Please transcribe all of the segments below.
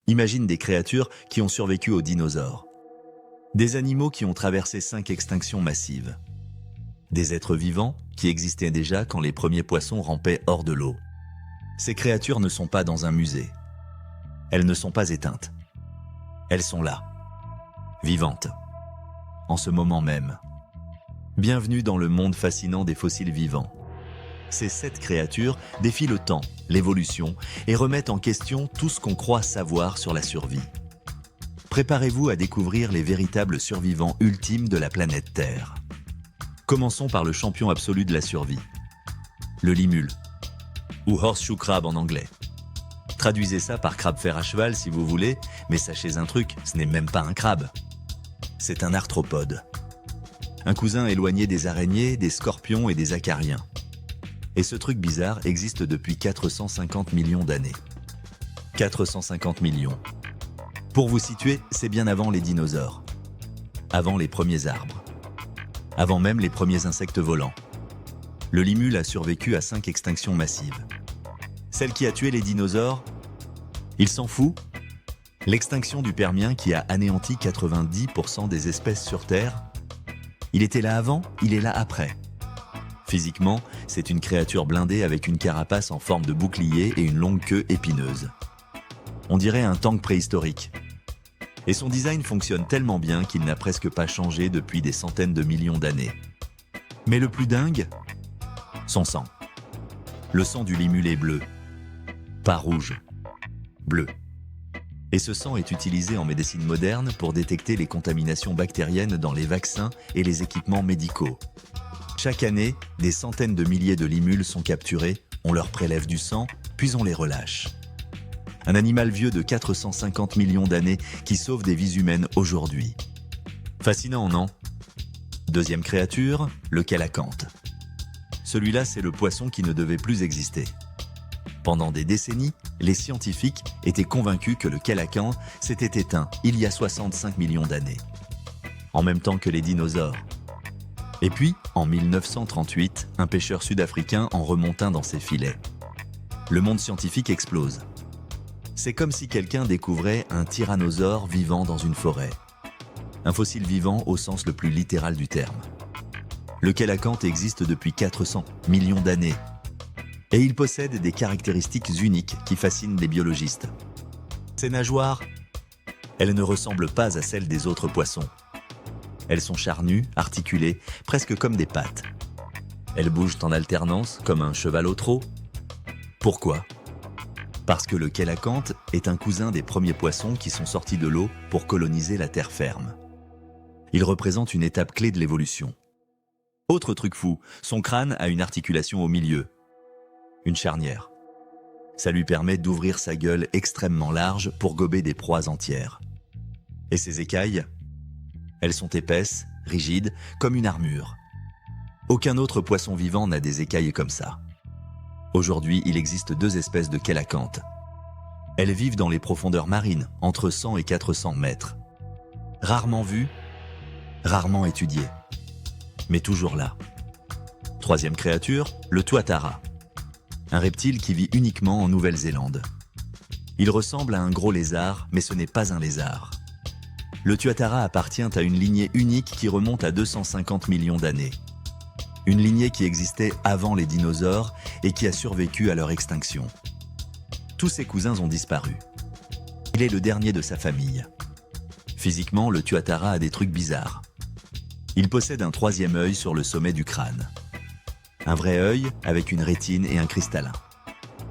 Imagine des créatures qui ont survécu aux dinosaures. Des animaux qui ont traversé 5 extinctions massives. Des êtres vivants qui existaient déjà quand les premiers poissons rampaient hors de l'eau. Ces créatures ne sont pas dans un musée. Elles ne sont pas éteintes. Elles sont là, vivantes, en ce moment même. Bienvenue dans le monde fascinant des fossiles vivants. Ces 7 créatures défient le temps, l'évolution et remettent en question tout ce qu'on croit savoir sur la survie. Préparez-vous à découvrir les véritables survivants ultimes de la planète Terre. Commençons par le champion absolu de la survie, le limule, ou horseshoe crab en anglais. Traduisez ça par crabe fer à cheval si vous voulez, mais sachez un truc, ce n'est même pas un crabe. C'est un arthropode. Un cousin éloigné des araignées, des scorpions et des acariens. Et ce truc bizarre existe depuis 450 millions d'années. 450 millions. Pour vous situer, c'est bien avant les dinosaures. Avant les premiers arbres. Avant même les premiers insectes volants. Le limule a survécu à 5 extinctions massives. Celle qui a tué les dinosaures? Il s'en fout? L'extinction du Permien qui a anéanti 90% des espèces sur Terre? Il était là avant, il est là après. Physiquement, c'est une créature blindée avec une carapace en forme de bouclier et une longue queue épineuse. On dirait un tank préhistorique. Et son design fonctionne tellement bien qu'il n'a presque pas changé depuis des centaines de millions d'années. Mais le plus dingue? Son sang. Le sang du limule est bleu. Pas rouge. Bleu. Et ce sang est utilisé en médecine moderne pour détecter les contaminations bactériennes dans les vaccins et les équipements médicaux. Chaque année, des centaines de milliers de limules sont capturés, on leur prélève du sang, puis on les relâche. Un animal vieux de 450 millions d'années qui sauve des vies humaines aujourd'hui. Fascinant, non? Deuxième créature, le kélacanthe. Celui-là, c'est le poisson qui ne devait plus exister. Pendant des décennies, les scientifiques étaient convaincus que le kélacanthe s'était éteint il y a 65 millions d'années. En même temps que les dinosaures. Et puis, en 1938, un pêcheur sud-africain en remonte un dans ses filets. Le monde scientifique explose. C'est comme si quelqu'un découvrait un tyrannosaure vivant dans une forêt. Un fossile vivant au sens le plus littéral du terme. Le kélacanthe existe depuis 400 millions d'années. Et il possède des caractéristiques uniques qui fascinent les biologistes. Ses nageoires, elles ne ressemblent pas à celles des autres poissons. Elles sont charnues, articulées, presque comme des pattes. Elles bougent en alternance, comme un cheval au trot. Pourquoi? Parce que le kélacanthe est un cousin des premiers poissons qui sont sortis de l'eau pour coloniser la terre ferme. Il représente une étape clé de l'évolution. Autre truc fou, son crâne a une articulation au milieu. Une charnière. Ça lui permet d'ouvrir sa gueule extrêmement large pour gober des proies entières. Et ses écailles? Elles sont épaisses, rigides, comme une armure. Aucun autre poisson vivant n'a des écailles comme ça. Aujourd'hui, il existe 2 espèces de kélacanthe. Elles vivent dans les profondeurs marines, entre 100 et 400 mètres. Rarement vues, rarement étudiées. Mais toujours là. Troisième créature, le tuatara. Un reptile qui vit uniquement en Nouvelle-Zélande. Il ressemble à un gros lézard, mais ce n'est pas un lézard. Le tuatara appartient à une lignée unique qui remonte à 250 millions d'années. Une lignée qui existait avant les dinosaures et qui a survécu à leur extinction. Tous ses cousins ont disparu. Il est le dernier de sa famille. Physiquement, le tuatara a des trucs bizarres. Il possède un 3e œil sur le sommet du crâne. Un vrai œil avec une rétine et un cristallin.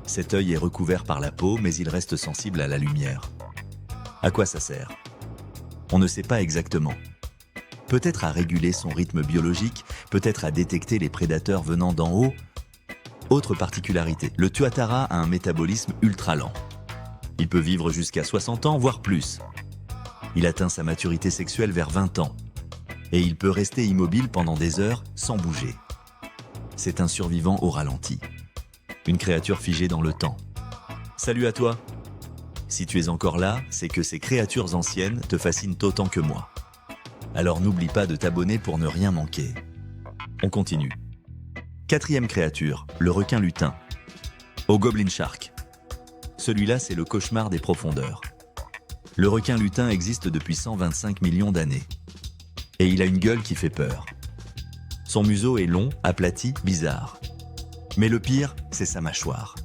Cet œil est recouvert par la peau, mais il reste sensible à la lumière. À quoi ça sert? On ne sait pas exactement. Peut-être à réguler son rythme biologique, peut-être à détecter les prédateurs venant d'en haut. Autre particularité, le tuatara a un métabolisme ultra lent. Il peut vivre jusqu'à 60 ans, voire plus. Il atteint sa maturité sexuelle vers 20 ans. Et il peut rester immobile pendant des heures sans bouger. C'est un survivant au ralenti. Une créature figée dans le temps. Salut à toi! Si tu es encore là, c'est que ces créatures anciennes te fascinent autant que moi. Alors n'oublie pas de t'abonner pour ne rien manquer. On continue. 4e créature, le requin lutin. Au Goblin Shark. Celui-là, c'est le cauchemar des profondeurs. Le requin lutin existe depuis 125 millions d'années. Et il a une gueule qui fait peur. Son museau est long, aplati, bizarre. Mais le pire, c'est sa mâchoire.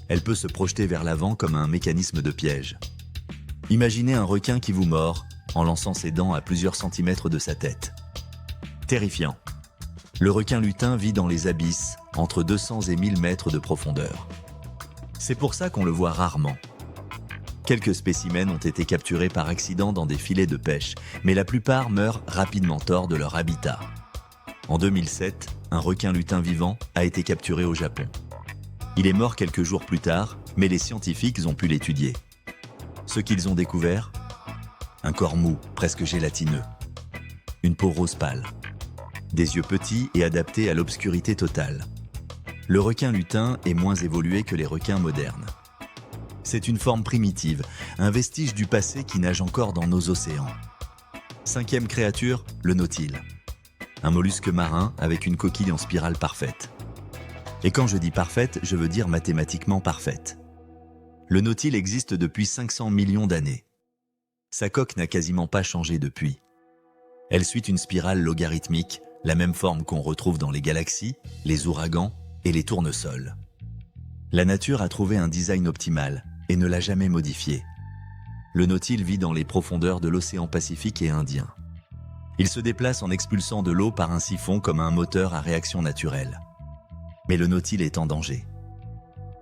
Elle peut se projeter vers l'avant comme un mécanisme de piège. Imaginez un requin qui vous mord en lançant ses dents à plusieurs centimètres de sa tête. Terrifiant. Le requin lutin vit dans les abysses, entre 200 et 1000 mètres de profondeur. C'est pour ça qu'on le voit rarement. Quelques spécimens ont été capturés par accident dans des filets de pêche, mais la plupart meurent rapidement hors de leur habitat. En 2007, un requin lutin vivant a été capturé au Japon. Il est mort quelques jours plus tard, mais les scientifiques ont pu l'étudier. Ce qu'ils ont découvert ? Un corps mou, presque gélatineux. Une peau rose pâle. Des yeux petits et adaptés à l'obscurité totale. Le requin lutin est moins évolué que les requins modernes. C'est une forme primitive, un vestige du passé qui nage encore dans nos océans. 5e créature, le nautile. Un mollusque marin avec une coquille en spirale parfaite. Et quand je dis parfaite, je veux dire mathématiquement parfaite. Le nautile existe depuis 500 millions d'années. Sa coque n'a quasiment pas changé depuis. Elle suit une spirale logarithmique, la même forme qu'on retrouve dans les galaxies, les ouragans et les tournesols. La nature a trouvé un design optimal et ne l'a jamais modifié. Le nautile vit dans les profondeurs de l'océan Pacifique et Indien. Il se déplace en expulsant de l'eau par un siphon comme un moteur à réaction naturelle. Mais le nautile est en danger.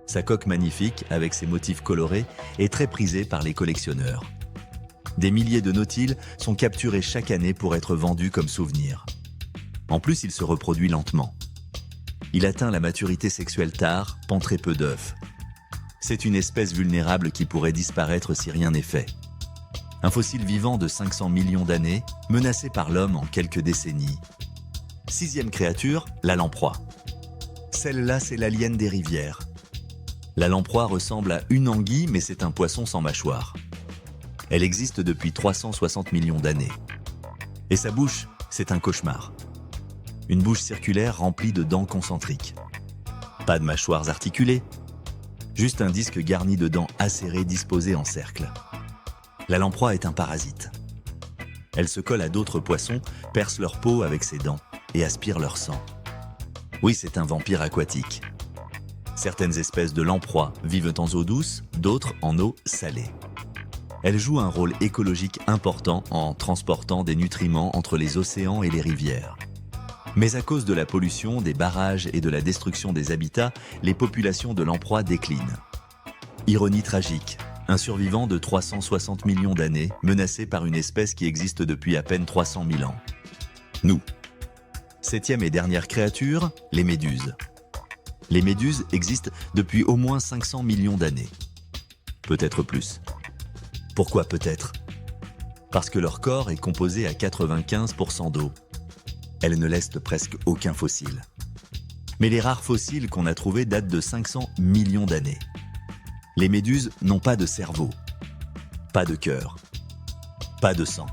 Sa coque magnifique, avec ses motifs colorés, est très prisée par les collectionneurs. Des milliers de nautiles sont capturés chaque année pour être vendus comme souvenirs. En plus, il se reproduit lentement. Il atteint la maturité sexuelle tard, pond très peu d'œufs. C'est une espèce vulnérable qui pourrait disparaître si rien n'est fait. Un fossile vivant de 500 millions d'années, menacé par l'homme en quelques décennies. 6e créature, la lamproie. Celle-là, c'est l'alien des rivières. La lamproie ressemble à une anguille, mais c'est un poisson sans mâchoire. Elle existe depuis 360 millions d'années. Et sa bouche, c'est un cauchemar. Une bouche circulaire remplie de dents concentriques. Pas de mâchoires articulées, juste un disque garni de dents acérées disposées en cercle. La lamproie est un parasite. Elle se colle à d'autres poissons, perce leur peau avec ses dents et aspire leur sang. Oui, c'est un vampire aquatique. Certaines espèces de lamproies vivent en eau douce, d'autres en eau salée. Elle joue un rôle écologique important en transportant des nutriments entre les océans et les rivières. Mais à cause de la pollution, des barrages et de la destruction des habitats, les populations de lamproies déclinent. Ironie tragique, un survivant de 360 millions d'années menacé par une espèce qui existe depuis à peine 300 000 ans. Nous. 7e et dernière créature, les méduses. Les méduses existent depuis au moins 500 millions d'années. Peut-être plus. Pourquoi peut-être ? Parce que leur corps est composé à 95% d'eau. Elles ne laissent presque aucun fossile. Mais les rares fossiles qu'on a trouvés datent de 500 millions d'années. Les méduses n'ont pas de cerveau, pas de cœur, pas de sang.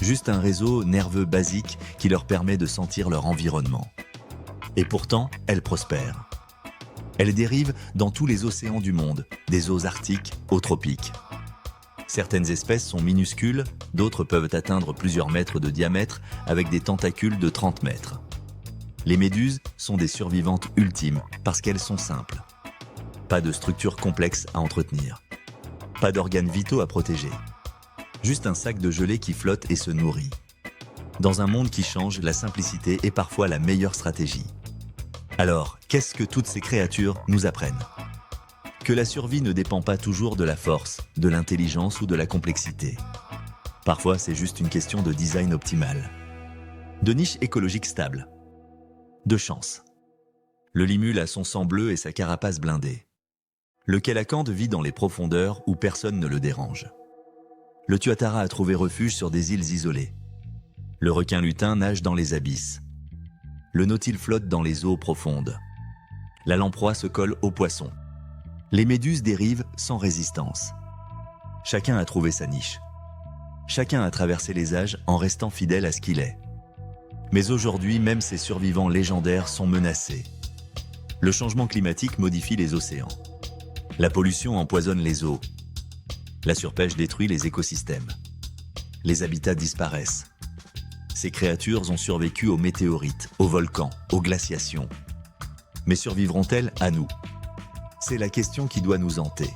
Juste un réseau nerveux basique qui leur permet de sentir leur environnement. Et pourtant, elles prospèrent. Elles dérivent dans tous les océans du monde, des eaux arctiques aux tropiques. Certaines espèces sont minuscules, d'autres peuvent atteindre plusieurs mètres de diamètre avec des tentacules de 30 mètres. Les méduses sont des survivantes ultimes parce qu'elles sont simples. Pas de structure complexe à entretenir. Pas d'organes vitaux à protéger. Juste un sac de gelée qui flotte et se nourrit. Dans un monde qui change, la simplicité est parfois la meilleure stratégie. Alors, qu'est-ce que toutes ces créatures nous apprennent ? Que la survie ne dépend pas toujours de la force, de l'intelligence ou de la complexité. Parfois, c'est juste une question de design optimal. De niche écologique stable. De chance. Le limule a son sang bleu et sa carapace blindée. Le kélakande vit dans les profondeurs où personne ne le dérange. Le tuatara a trouvé refuge sur des îles isolées. Le requin lutin nage dans les abysses. Le nautile flotte dans les eaux profondes. La lamproie se colle aux poissons. Les méduses dérivent sans résistance. Chacun a trouvé sa niche. Chacun a traversé les âges en restant fidèle à ce qu'il est. Mais aujourd'hui, même ces survivants légendaires sont menacés. Le changement climatique modifie les océans. La pollution empoisonne les eaux. La surpêche détruit les écosystèmes. Les habitats disparaissent. Ces créatures ont survécu aux météorites, aux volcans, aux glaciations. Mais survivront-elles à nous? C'est la question qui doit nous hanter.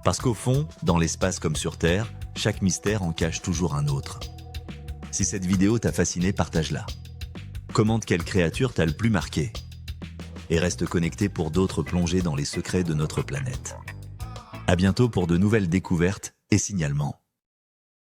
Parce qu'au fond, dans l'espace comme sur Terre, chaque mystère en cache toujours un autre. Si cette vidéo t'a fasciné, partage-la. Commente quelle créature t'a le plus marqué. Et reste connecté pour d'autres plongées dans les secrets de notre planète. À bientôt pour de nouvelles découvertes et signalements.